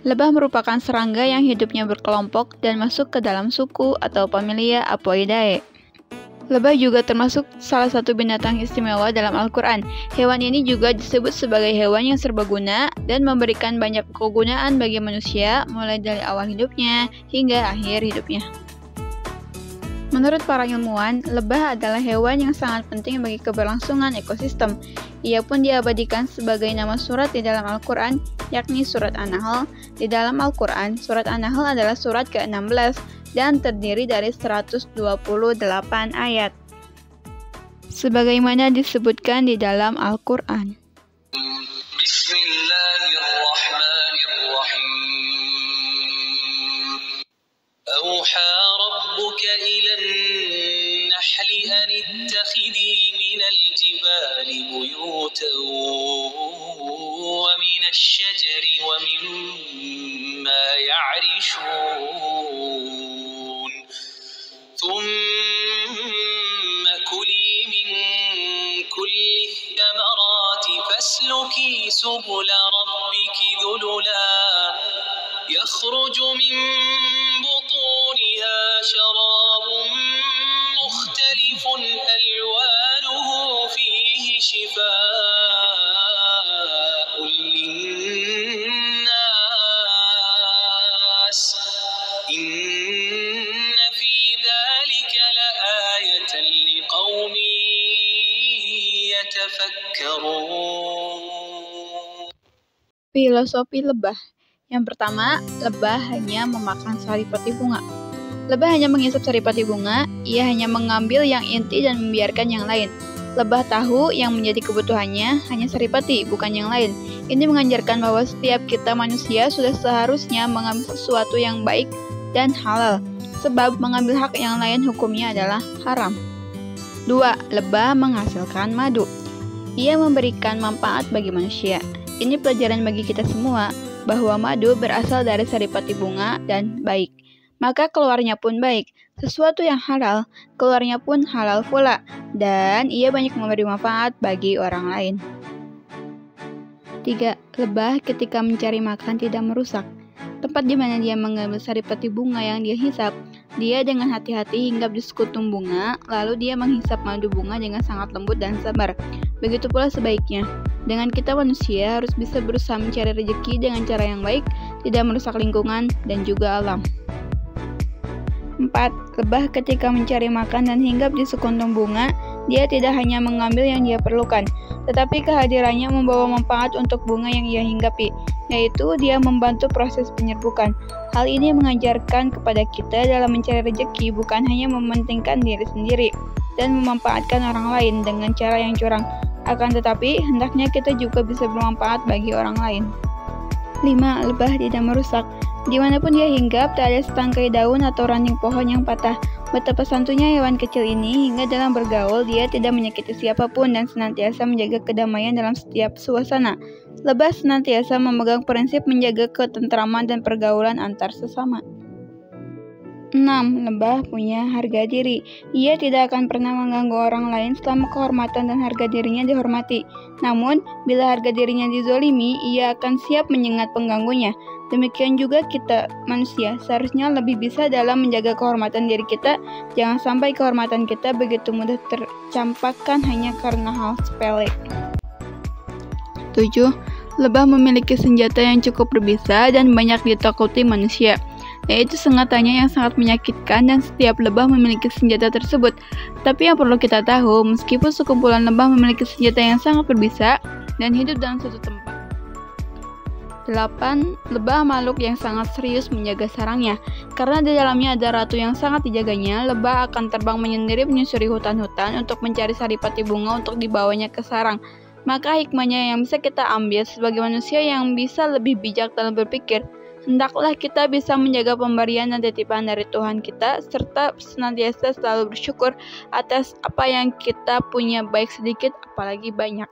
Lebah merupakan serangga yang hidupnya berkelompok dan masuk ke dalam suku atau familia Apoidae. Lebah juga termasuk salah satu binatang istimewa dalam Al-Quran. Hewan ini juga disebut sebagai hewan yang serbaguna dan memberikan banyak kegunaan bagi manusia, mulai dari awal hidupnya hingga akhir hidupnya. Menurut para ilmuwan, lebah adalah hewan yang sangat penting bagi keberlangsungan ekosistem. Ia pun diabadikan sebagai nama surat di dalam Al-Quran, yakni surat An-Nahl. Di dalam Al-Quran, surat An-Nahl adalah surat ke-16 dan terdiri dari 128 ayat. Sebagaimana disebutkan di dalam Al-Quran. أوحى ربك إلى النحل أن اتخذي من الجبال بيوتا ومن الشجر ومما يعرشون ثم كلي من كل الثمرات فاسلكي سبل ربك ذللا يخرج من بطونها شراب مختلف ألوانه فيه شفاء للناس إن في ذلك لآية لقوم يتفكرون. Filosofi lebah. Yang pertama, lebah hanya memakan saripati bunga. Lebah hanya menghisap saripati bunga, ia hanya mengambil yang inti dan membiarkan yang lain. Lebah tahu yang menjadi kebutuhannya hanya saripati, bukan yang lain. Ini mengajarkan bahwa setiap kita manusia sudah seharusnya mengambil sesuatu yang baik dan halal, sebab mengambil hak yang lain hukumnya adalah haram. 2. Lebah menghasilkan madu. Ia memberikan manfaat bagi manusia. Ini pelajaran bagi kita semua, bahwa madu berasal dari saripati bunga dan baik, maka keluarnya pun baik. Sesuatu yang halal, keluarnya pun halal pula, dan ia banyak memberi manfaat bagi orang lain. 3. Lebah ketika mencari makan tidak merusak. Tempat di mana dia mengambil saripati bunga yang dia hisap, dia dengan hati-hati hinggap di sekutu bunga, lalu dia menghisap madu bunga dengan sangat lembut dan sabar. Begitu pula sebaiknya. Dengan kita manusia harus bisa berusaha mencari rezeki dengan cara yang baik, tidak merusak lingkungan dan juga alam. 4. Lebah ketika mencari makan dan hinggap di sekuntum bunga, dia tidak hanya mengambil yang dia perlukan, tetapi kehadirannya membawa manfaat untuk bunga yang ia hinggapi, yaitu dia membantu proses penyerbukan. Hal ini mengajarkan kepada kita dalam mencari rezeki bukan hanya mementingkan diri sendiri dan memanfaatkan orang lain dengan cara yang curang, akan tetapi hendaknya kita juga bisa bermanfaat bagi orang lain. 5. Lebah tidak merusak. Dimanapun dia hinggap, tak ada setangkai daun atau ranting pohon yang patah. Betapa santunya hewan kecil ini, hingga dalam bergaul dia tidak menyakiti siapapun dan senantiasa menjaga kedamaian dalam setiap suasana. Lebah senantiasa memegang prinsip menjaga ketentraman dan pergaulan antar sesama. 6. Lebah punya harga diri. Ia tidak akan pernah mengganggu orang lain selama kehormatan dan harga dirinya dihormati. Namun, bila harga dirinya dizolimi, ia akan siap menyengat pengganggunya. Demikian juga kita, manusia, seharusnya lebih bisa dalam menjaga kehormatan diri kita. Jangan sampai kehormatan kita begitu mudah tercampakkan hanya karena hal sepele. 7. Lebah memiliki senjata yang cukup berbisa dan banyak ditakuti manusia, yaitu sengatanya yang sangat menyakitkan, dan setiap lebah memiliki senjata tersebut. Tapi yang perlu kita tahu, meskipun sekumpulan lebah memiliki senjata yang sangat berbisa dan hidup dalam suatu tempat. 8. Lebah makhluk yang sangat serius menjaga sarangnya. Karena di dalamnya ada ratu yang sangat dijaganya, lebah akan terbang menyendiri menyusuri hutan-hutan untuk mencari saripati bunga untuk dibawanya ke sarang. Maka hikmahnya yang bisa kita ambil sebagai manusia yang bisa lebih bijak dalam berpikir, hendaklah kita bisa menjaga pemberian dan titipan dari Tuhan kita, serta senantiasa selalu bersyukur atas apa yang kita punya, baik sedikit apalagi banyak.